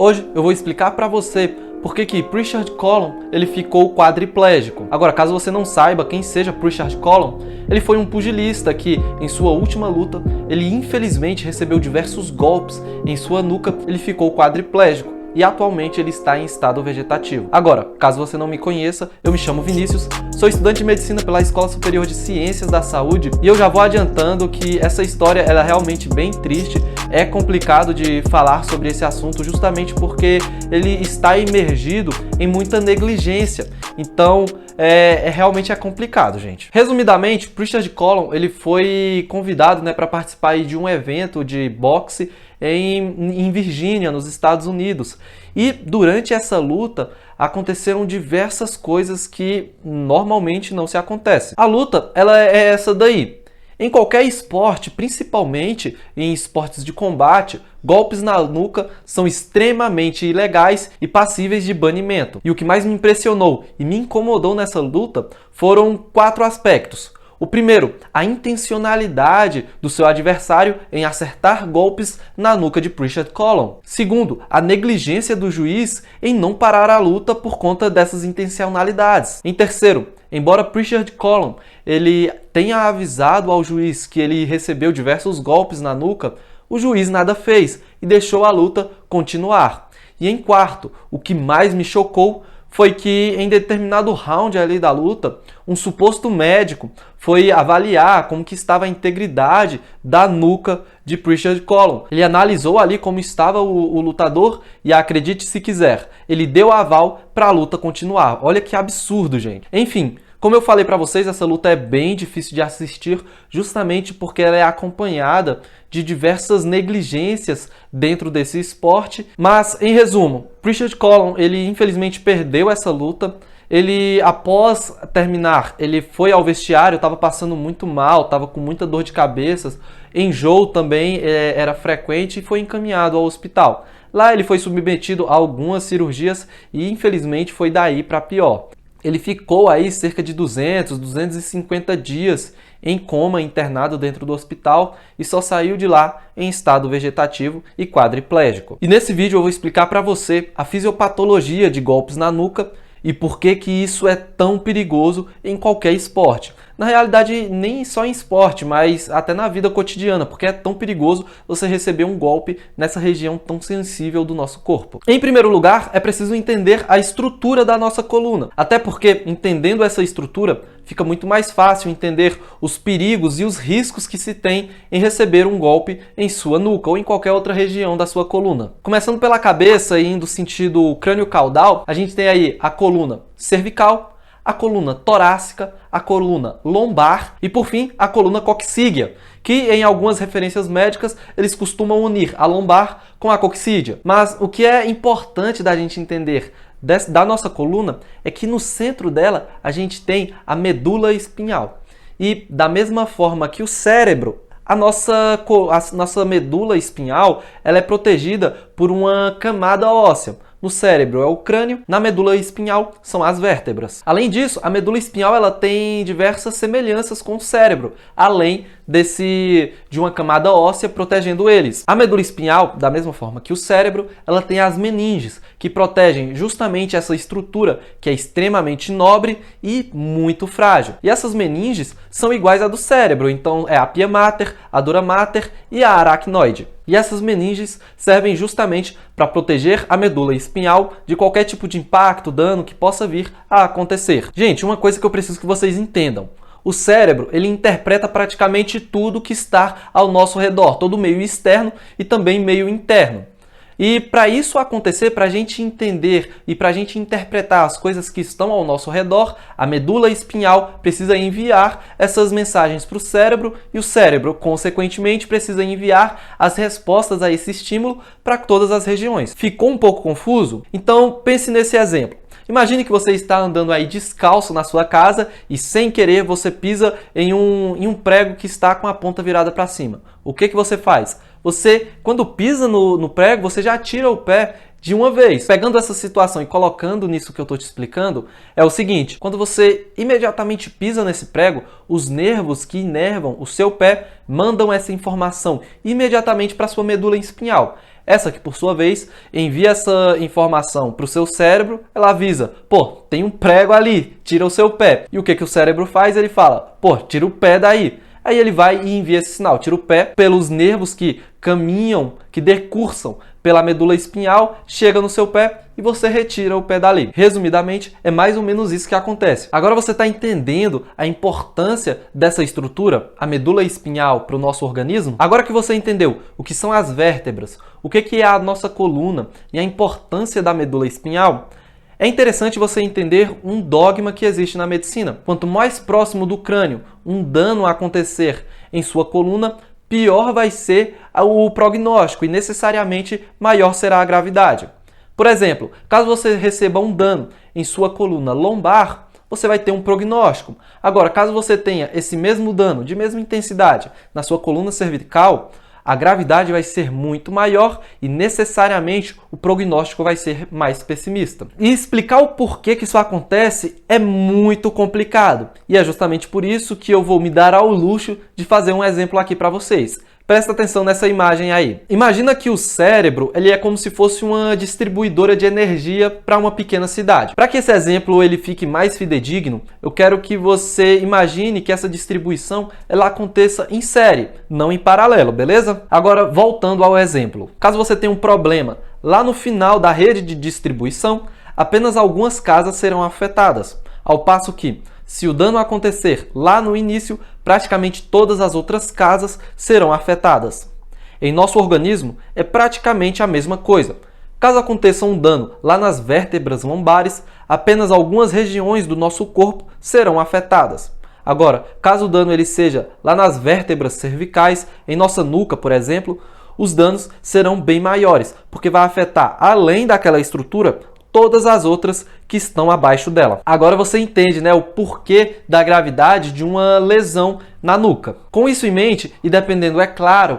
Hoje eu vou explicar para você por que Pritchard Colum ele ficou quadriplégico. Agora, caso você não saiba quem seja Pritchard Colum, ele foi um pugilista que, em sua última luta, ele infelizmente recebeu diversos golpes em sua nuca, ele ficou quadriplégico. E atualmente ele está em estado vegetativo. Agora, caso você não me conheça, eu me chamo Vinícius, sou estudante de medicina pela Escola Superior de Ciências da Saúde e eu já vou adiantando que essa história ela é realmente bem triste, é complicado de falar sobre esse assunto justamente porque ele está imergido em muita negligência. Então, realmente é complicado, gente. Resumidamente, Pritchard Colum ele foi convidado para participar de um evento de boxe em Virgínia, nos Estados Unidos. E durante essa luta aconteceram diversas coisas que normalmente não se acontecem. A luta ela é essa daí. Em qualquer esporte, principalmente em esportes de combate, golpes na nuca são extremamente ilegais e passíveis de banimento. E o que mais me impressionou e me incomodou nessa luta foram 4 aspectos. O primeiro, a intencionalidade do seu adversário em acertar golpes na nuca de Pritchard Colum. Segundo, a negligência do juiz em não parar a luta por conta dessas intencionalidades. Em terceiro, embora Pritchard Colum ele tenha avisado ao juiz que ele recebeu diversos golpes na nuca, o juiz nada fez e deixou a luta continuar. E em quarto, o que mais me chocou foi que em determinado round ali da luta, um suposto médico foi avaliar como que estava a integridade da nuca de Pritchard Colum. Ele analisou ali como estava o lutador e, acredite se quiser, ele deu aval para a luta continuar. Olha que absurdo, gente. Enfim, como eu falei para vocês, essa luta é bem difícil de assistir justamente porque ela é acompanhada de diversas negligências dentro desse esporte. Mas, em resumo, Pritchard Colum, ele infelizmente perdeu essa luta. Ele, após terminar, ele foi ao vestiário, estava passando muito mal, estava com muita dor de cabeça, enjoo também era frequente e foi encaminhado ao hospital. Lá ele foi submetido a algumas cirurgias e infelizmente foi daí para pior. Ele ficou aí cerca de 250 dias em coma, internado dentro do hospital e só saiu de lá em estado vegetativo e quadriplégico. E nesse vídeo eu vou explicar para você a fisiopatologia de golpes na nuca e por que isso é tão perigoso em qualquer esporte. Na realidade, nem só em esporte, mas até na vida cotidiana, porque é tão perigoso você receber um golpe nessa região tão sensível do nosso corpo. Em primeiro lugar, é preciso entender a estrutura da nossa coluna. Até porque, entendendo essa estrutura, fica muito mais fácil entender os perigos e os riscos que se tem em receber um golpe em sua nuca ou em qualquer outra região da sua coluna. Começando pela cabeça e indo sentido crânio-caudal, a gente tem aí a coluna cervical, a coluna torácica, a coluna lombar e, por fim, a coluna coxígea, que em algumas referências médicas eles costumam unir a lombar com a coxígea. Mas o que é importante da gente entender da nossa coluna é que no centro dela a gente tem a medula espinhal. E da mesma forma que o cérebro, a nossa medula espinhal ela é protegida por uma camada óssea. No cérebro é o crânio, na medula espinhal são as vértebras. Além disso, a medula espinhal ela tem diversas semelhanças com o cérebro, além de uma camada óssea protegendo eles. A medula espinhal, da mesma forma que o cérebro, ela tem as meninges, que protegem justamente essa estrutura que é extremamente nobre e muito frágil. E essas meninges são iguais à do cérebro, então é a pia mater, a dura mater e a aracnoide. E essas meninges servem justamente para proteger a medula espinhal de qualquer tipo de impacto, dano que possa vir a acontecer. Gente, uma coisa que eu preciso que vocês entendam. O cérebro, ele interpreta praticamente tudo que está ao nosso redor, todo o meio externo e também meio interno. E para isso acontecer, para a gente entender e para a gente interpretar as coisas que estão ao nosso redor, a medula espinhal precisa enviar essas mensagens para o cérebro e o cérebro, consequentemente, precisa enviar as respostas a esse estímulo para todas as regiões. Ficou um pouco confuso? Então pense nesse exemplo. Imagine que você está andando aí descalço na sua casa e sem querer você pisa em um prego que está com a ponta virada para cima. O que você faz? Você, quando pisa no prego, você já tira o pé de uma vez. Pegando essa situação e colocando nisso que eu estou te explicando, é o seguinte: quando você imediatamente pisa nesse prego, os nervos que inervam o seu pé mandam essa informação imediatamente para a sua medula espinhal. Essa que, por sua vez, envia essa informação para o seu cérebro, ela avisa, pô, tem um prego ali, tira o seu pé. E o que o cérebro faz? Ele fala, pô, tira o pé daí. Aí ele vai e envia esse sinal, tira o pé pelos nervos que caminham, que decursam pela medula espinhal, chega no seu pé e você retira o pé dali. Resumidamente, é mais ou menos isso que acontece. Agora você está entendendo a importância dessa estrutura, a medula espinhal, para o nosso organismo? Agora que você entendeu o que são as vértebras, o que é a nossa coluna e a importância da medula espinhal, é interessante você entender um dogma que existe na medicina. Quanto mais próximo do crânio um dano acontecer em sua coluna, pior vai ser o prognóstico e necessariamente maior será a gravidade. Por exemplo, caso você receba um dano em sua coluna lombar, você vai ter um prognóstico. Agora, caso você tenha esse mesmo dano, de mesma intensidade, na sua coluna cervical, a gravidade vai ser muito maior e necessariamente o prognóstico vai ser mais pessimista. E explicar o porquê que isso acontece é muito complicado. E é justamente por isso que eu vou me dar ao luxo de fazer um exemplo aqui para vocês. Presta atenção nessa imagem aí. Imagina que o cérebro ele é como se fosse uma distribuidora de energia para uma pequena cidade. Para que esse exemplo ele fique mais fidedigno, eu quero que você imagine que essa distribuição ela aconteça em série, não em paralelo, beleza? Agora, voltando ao exemplo. Caso você tenha um problema lá no final da rede de distribuição, apenas algumas casas serão afetadas, ao passo que, se o dano acontecer lá no início, praticamente todas as outras casas serão afetadas. Em nosso organismo, é praticamente a mesma coisa. Caso aconteça um dano lá nas vértebras lombares, apenas algumas regiões do nosso corpo serão afetadas. Agora, caso o dano ele seja lá nas vértebras cervicais, em nossa nuca, por exemplo, os danos serão bem maiores, porque vai afetar, além daquela estrutura, todas as outras que estão abaixo dela. Agora você entende, né, o porquê da gravidade de uma lesão na nuca. Com isso em mente, e dependendo, é claro,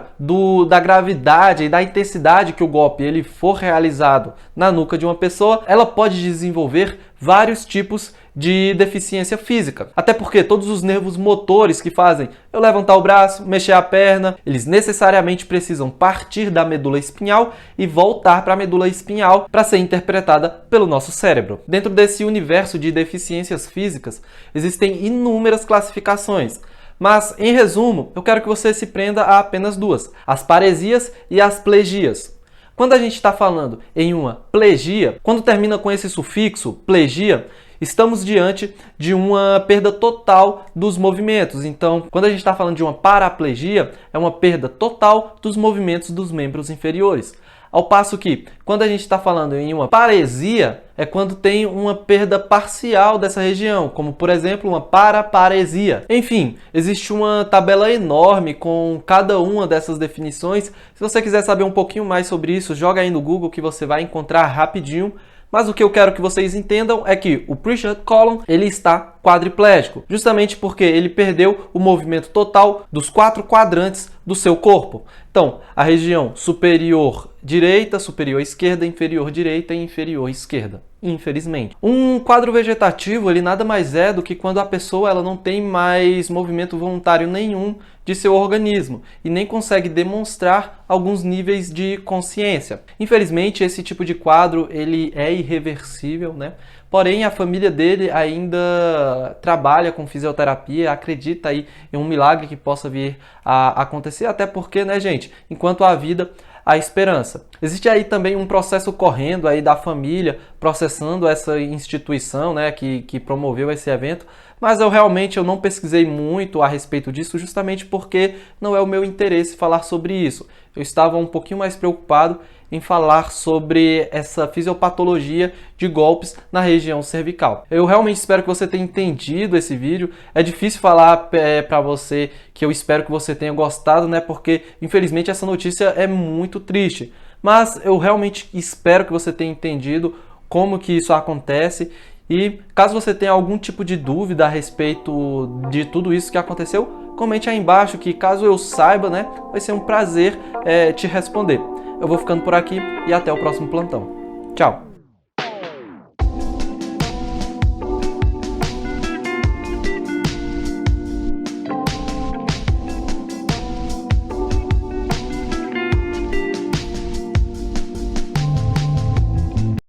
da gravidade e da intensidade que o golpe ele for realizado na nuca de uma pessoa, ela pode desenvolver vários tipos de deficiência física. Até porque todos os nervos motores que fazem eu levantar o braço, mexer a perna, eles necessariamente precisam partir da medula espinhal e voltar para a medula espinhal para ser interpretada pelo nosso cérebro. Dentro desse universo de deficiências físicas, existem inúmeras classificações. Mas, em resumo, eu quero que você se prenda a apenas duas: as paresias e as plegias. Quando a gente está falando em uma plegia, quando termina com esse sufixo, plegia, estamos diante de uma perda total dos movimentos. Então, quando a gente está falando de uma paraplegia, é uma perda total dos movimentos dos membros inferiores. Ao passo que, quando a gente está falando em uma paresia, é quando tem uma perda parcial dessa região, como, por exemplo, uma paraparesia. Enfim, existe uma tabela enorme com cada uma dessas definições. Se você quiser saber um pouquinho mais sobre isso, joga aí no Google que você vai encontrar rapidinho. Mas o que eu quero que vocês entendam é que o Pritchard Column ele está quadriplégico, justamente porque ele perdeu o movimento total dos 4 quadrantes do seu corpo. Então, a região superior direita, superior esquerda, inferior direita e inferior esquerda. Infelizmente. Um quadro vegetativo, ele nada mais é do que quando a pessoa ela não tem mais movimento voluntário nenhum de seu organismo e nem consegue demonstrar alguns níveis de consciência. Infelizmente, esse tipo de quadro ele é irreversível, né? Porém, a família dele ainda trabalha com fisioterapia, acredita aí em um milagre que possa vir a acontecer, até porque, né, gente, enquanto há vida, há esperança. Existe aí também um processo correndo aí da família, processando essa instituição, né, que promoveu esse evento, mas eu não pesquisei muito a respeito disso, justamente porque não é o meu interesse falar sobre isso. Eu estava um pouquinho mais preocupado em falar sobre essa fisiopatologia de golpes na região cervical. Eu realmente espero que você tenha entendido esse vídeo. É difícil falar para você que eu espero que você tenha gostado, né? Porque, infelizmente, essa notícia é muito triste. Mas eu realmente espero que você tenha entendido como que isso acontece. E caso você tenha algum tipo de dúvida a respeito de tudo isso que aconteceu, comente aí embaixo que, caso eu saiba, né, vai ser um prazer te responder. Eu vou ficando por aqui e até o próximo plantão. Tchau!